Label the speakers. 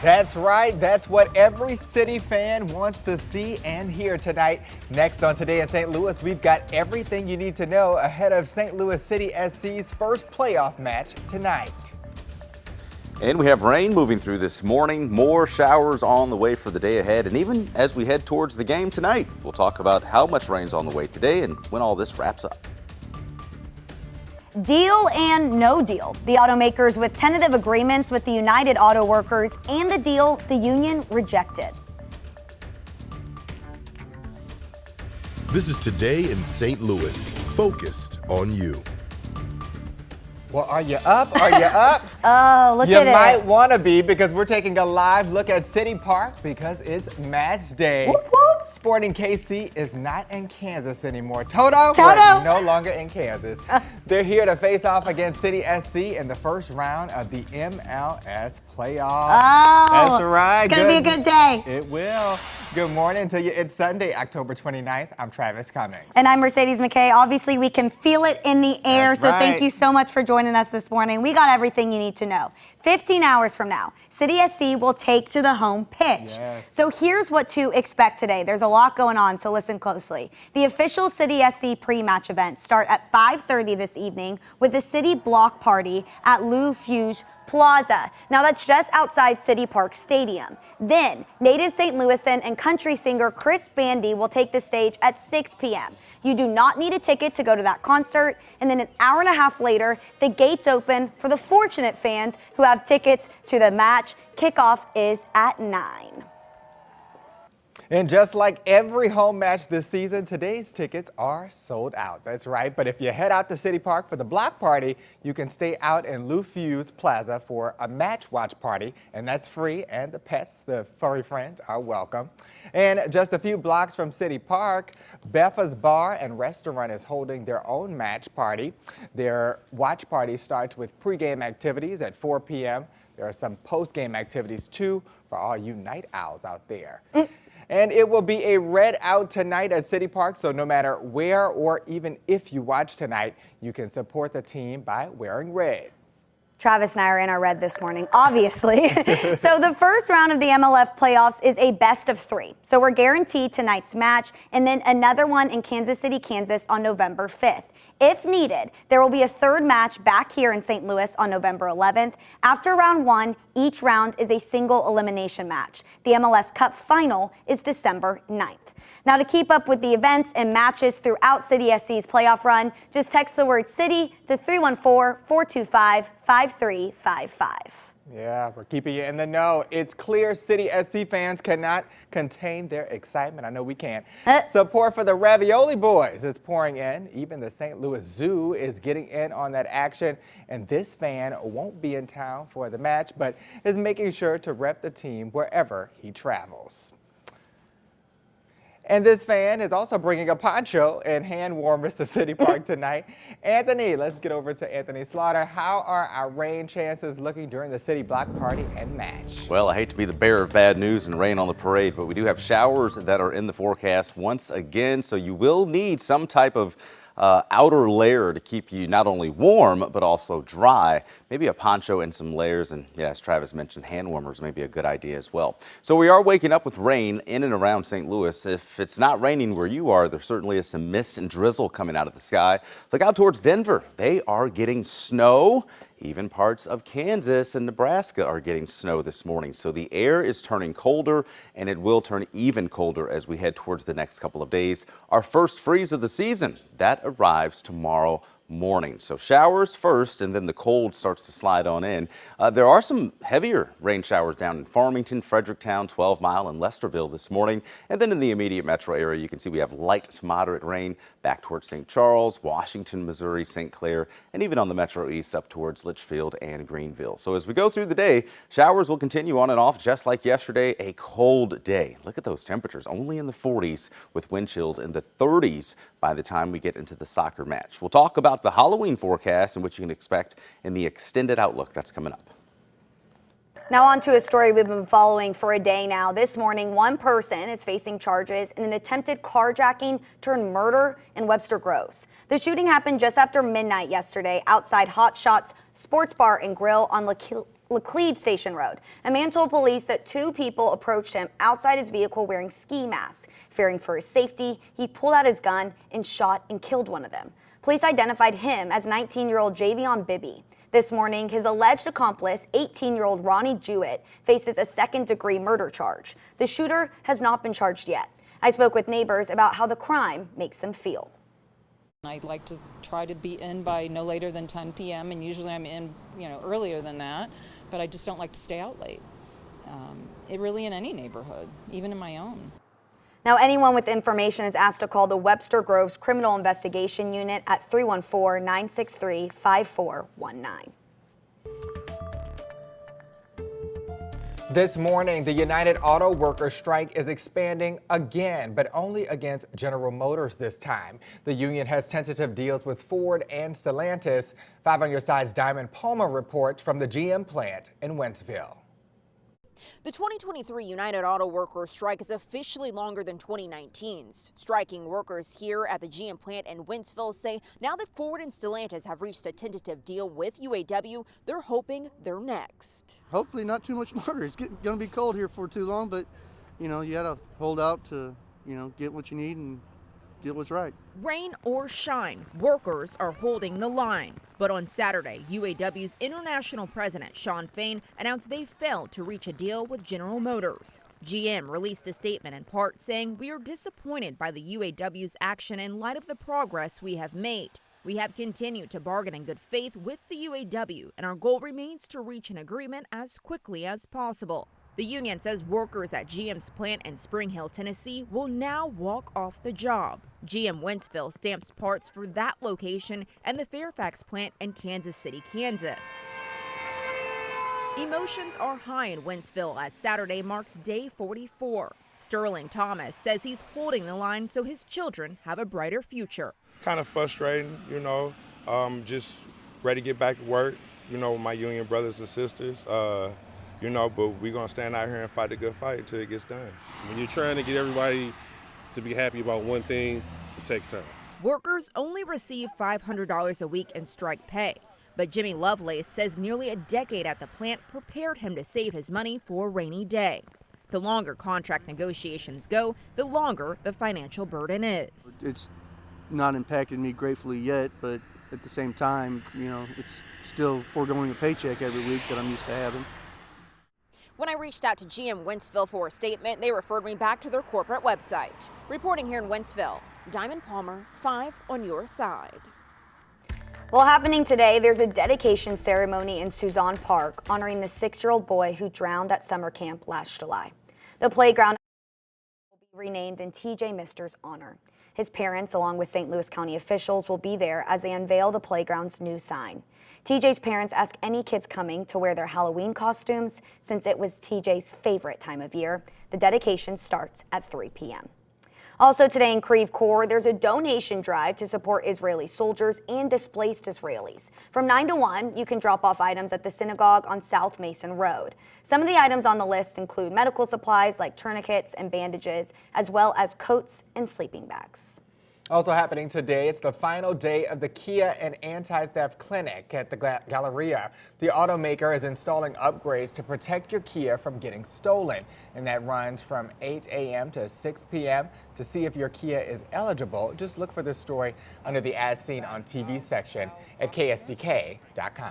Speaker 1: That's right. That's what every City fan wants to see and hear tonight. Next on Today in St. Louis, we've got everything you need to know ahead of St. Louis City SC's first playoff match tonight.
Speaker 2: And we have rain moving through this morning, more showers on the way for the day ahead. And even as we head towards the game tonight, we'll talk about how much rain's on the way today and when all this wraps up.
Speaker 3: Deal and no deal. The automakers with tentative agreements with the United Auto Workers and the deal the union rejected.
Speaker 4: This is Today in St. Louis, focused on you.
Speaker 1: Well, are you up? Are you up?
Speaker 3: Oh, look at it.
Speaker 1: You might want to be, because we're taking a live look at City Park because it's match day.
Speaker 3: Whoop, whoop.
Speaker 1: Sporting KC is not in Kansas anymore. Toto?
Speaker 3: Toto.
Speaker 1: We're no longer in Kansas. They're here to face off against City SC in the first round of the MLS playoffs.
Speaker 3: Oh,
Speaker 1: that's right.
Speaker 3: It's going to be a good day.
Speaker 1: It will. Good morning to you. It's Sunday, October 29th. I'm Travis Cummings.
Speaker 3: And I'm Mercedes McKay. Obviously, we can feel it in the air.
Speaker 1: That's
Speaker 3: so
Speaker 1: right.
Speaker 3: Thank you so much for joining us this morning. We got everything you need to know. 15 hours from now, City SC will take to the home pitch.
Speaker 1: Yes.
Speaker 3: So here's what to expect today. There's a lot going on, so listen closely. The official City SC pre-match events start at 5:30 this evening with the City block party at Lou Fuge Plaza. Now that's just outside City Park Stadium. Then, native St. Louisan and country singer Chris Bandy will take the stage at 6 p.m. You do not need a ticket to go to that concert. And then an hour and a half later, the gates open for the fortunate fans who have tickets to the match. Kickoff is at 9.
Speaker 1: And just like every home match this season, today's tickets are sold out. That's right. But if you head out to City Park for the block party, you can stay out in Lou Fuge Plaza for a match watch party. And that's free. And the pets, the furry friends, are welcome. And just a few blocks from City Park, Beffa's Bar and Restaurant is holding their own match party. Their watch party starts with pregame activities at 4 p.m. There are some postgame activities, too, for all you night owls out there. And it will be a red out tonight at City Park, so no matter where or even if you watch tonight, you can support the team by wearing red.
Speaker 3: Travis and I are in our red this morning, obviously. So the first round of the MLF playoffs is a best of 3. So we're guaranteed tonight's match and then another one in Kansas City, Kansas on November 5th. If needed, there will be a third match back here in St. Louis on November 11th. After round 1, each round is a single elimination match. The MLS Cup final is December 9th. Now, to keep up with the events and matches throughout City SC's playoff run, just text the word CITY to 314-425-5355.
Speaker 1: Yeah, we're keeping you in the know. It's clear City SC fans cannot contain their excitement. I know we can't. Support for the Ravioli Boys is pouring in. Even the St. Louis Zoo is getting in on that action. And this fan won't be in town for the match, but is making sure to rep the team wherever he travels. And this fan is also bringing a poncho and hand warmers to City Park tonight. Anthony, let's get over to Anthony Slaughter. How are our rain chances looking during the City block party and match?
Speaker 2: Well, I hate to be the bearer of bad news and rain on the parade, but we do have showers that are in the forecast once again, so you will need some type of outer layer to keep you not only warm but also dry. Maybe a poncho and some layers, and yeah, as Travis mentioned, hand warmers may be a good idea as well. So we are waking up with rain in and around St. Louis. If it's not raining where you are, there certainly is some mist and drizzle coming out of the sky. Look out towards Denver. They are getting snow. Even parts of Kansas and Nebraska are getting snow this morning. So the air is turning colder, and it will turn even colder as we head towards the next couple of days. Our first freeze of the season, that arrives tomorrow morning. So showers first, and then the cold starts to slide on in. There are some heavier rain showers down in Farmington, Fredericktown, 12 Mile, and Lesterville this morning. And then in the immediate metro area, you can see we have light to moderate rain back towards St. Charles, Washington, Missouri, St. Clair, and even on the Metro East up towards Litchfield and Greenville. So as we go through the day, showers will continue on and off just like yesterday. A cold day. Look at those temperatures, only in the 40s with wind chills in the 30s by the time we get into the soccer match. We'll talk about the Halloween forecast and what you can expect in the extended outlook that's coming up.
Speaker 3: Now on to a story we've been following for a day now. This morning, one person is facing charges in an attempted carjacking turned murder in Webster Groves. The shooting happened just after midnight yesterday outside Hot Shots Sports Bar and Grill on Laclede Station Road. A man told police that 2 people approached him outside his vehicle wearing ski masks. Fearing for his safety, he pulled out his gun and shot and killed one of them. Police identified him as 19-year-old Javion Bibby. This morning, his alleged accomplice, 18-year-old Ronnie Jewett, faces a second-degree murder charge. The shooter has not been charged yet. I spoke with neighbors about how the crime makes them feel.
Speaker 5: I'd like to try to be in by no later than 10 p.m. and usually I'm in, earlier than that, but I just don't like to stay out late. It really in any neighborhood, even in my own.
Speaker 3: Now, anyone with information is asked to call the Webster Groves Criminal Investigation Unit at 314-963-5419.
Speaker 1: This morning, the United Auto Workers strike is expanding again, but only against General Motors this time. The union has tentative deals with Ford and Stellantis. 5 on your side's Diamond Palmer reports from the GM plant in Wentzville.
Speaker 6: The 2023 United Auto Workers strike is officially longer than 2019's. Striking workers here at the GM plant in Wentzville say now that Ford and Stellantis have reached a tentative deal with UAW, they're hoping they're next.
Speaker 7: Hopefully not too much longer. It's going to be cold here for too long, but you got to hold out to, get what you need and get what's right.
Speaker 6: Rain or shine, workers are holding the line. But on Saturday, UAW's international president, Shawn Fain, announced they failed to reach a deal with General Motors. GM released a statement in part saying, "We are disappointed by the UAW's action in light of the progress we have made. We have continued to bargain in good faith with the UAW, and our goal remains to reach an agreement as quickly as possible." The union says workers at GM's plant in Spring Hill, Tennessee will now walk off the job. GM Wentzville stamps parts for that location and the Fairfax plant in Kansas City, Kansas. Emotions are high in Wentzville as Saturday marks day 44. Sterling Thomas says he's holding the line so his children have a brighter future.
Speaker 8: Kind of frustrating, just ready to get back to work, with my union brothers and sisters. But we're going to stand out here and fight a good fight until it gets done.
Speaker 9: When you're trying to get everybody to be happy about one thing, it takes time.
Speaker 6: Workers only receive $500 a week in strike pay, but Jimmy Lovelace says nearly a decade at the plant prepared him to save his money for a rainy day. The longer contract negotiations go, the longer the financial burden is.
Speaker 7: It's not impacted me gratefully yet, but at the same time, it's still foregoing a paycheck every week that I'm used to having.
Speaker 6: When I reached out to GM Wentzville for a statement, they referred me back to their corporate website. Reporting here in Wentzville, Diamond Palmer, 5 on your side.
Speaker 3: Well, happening today, there's a dedication ceremony in Suzanne Park honoring the 6-year-old boy who drowned at summer camp last July. The playground will be renamed in TJ Mister's honor. His parents, along with St. Louis County officials, will be there as they unveil the playground's new sign. TJ's parents ask any kids coming to wear their Halloween costumes since it was TJ's favorite time of year. The dedication starts at 3 p.m. Also today in Creve Coeur, there's a donation drive to support Israeli soldiers and displaced Israelis. From 9 to 1, you can drop off items at the synagogue on South Mason Road. Some of the items on the list include medical supplies like tourniquets and bandages, as well as coats and sleeping bags.
Speaker 1: Also happening today, it's the final day of the Kia and Anti-Theft Clinic at the Galleria. The automaker is installing upgrades to protect your Kia from getting stolen, and that runs from 8 a.m. to 6 p.m. To see if your Kia is eligible, just look for this story under the As Seen on TV section at ksdk.com.